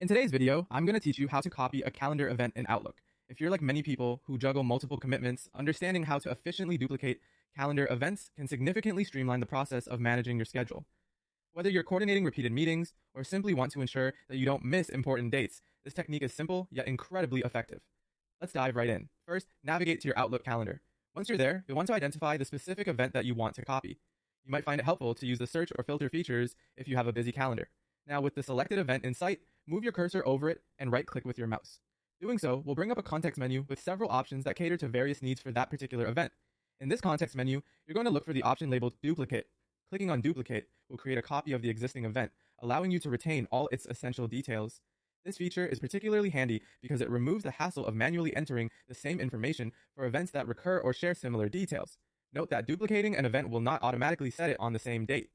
In today's video, I'm going to teach you how to copy a calendar event in Outlook. If you're like many people who juggle multiple commitments, understanding how to efficiently duplicate calendar events can significantly streamline the process of managing your schedule. Whether you're coordinating repeated meetings or simply want to ensure that you don't miss important dates, this technique is simple yet incredibly effective. Let's dive right in. First, navigate to your Outlook calendar. Once you're there, you'll want to identify the specific event that you want to copy. You might find it helpful to use the search or filter features if you have a busy calendar. Now, with the selected event in sight, move your cursor over it and right-click with your mouse. Doing so will bring up a context menu with several options that cater to various needs for that particular event. In this context menu, you're going to look for the option labeled Duplicate. Clicking on Duplicate will create a copy of the existing event, allowing you to retain all its essential details. This feature is particularly handy because it removes the hassle of manually entering the same information for events that recur or share similar details. Note that duplicating an event will not automatically set it on the same date.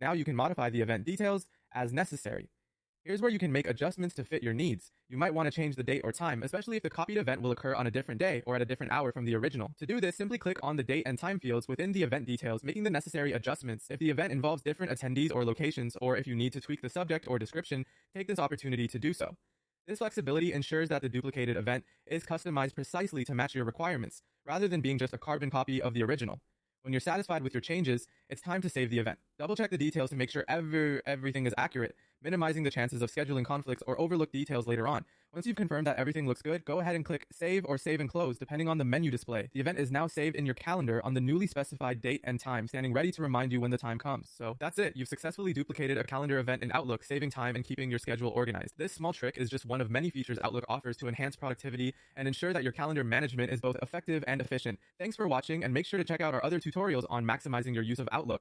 Now you can modify the event details as necessary. Here's where you can make adjustments to fit your needs. You might want to change the date or time, especially if the copied event will occur on a different day or at a different hour from the original. To do this, simply click on the date and time fields within the event details, making the necessary adjustments. If the event involves different attendees or locations, or if you need to tweak the subject or description, take this opportunity to do so. This flexibility ensures that the duplicated event is customized precisely to match your requirements, rather than being just a carbon copy of the original. When you're satisfied with your changes, it's time to save the event. Double check the details to make sure everything is accurate, minimizing the chances of scheduling conflicts or overlook details later on. Once you've confirmed that everything looks good, go ahead and click Save or Save and Close, depending on the menu display. The event is now saved in your calendar on the newly specified date and time, standing ready to remind you when the time comes. So that's it. You've successfully duplicated a calendar event in Outlook, saving time and keeping your schedule organized. This small trick is just one of many features Outlook offers to enhance productivity and ensure that your calendar management is both effective and efficient. Thanks for watching, and make sure to check out our other tutorials on maximizing your use of Outlook.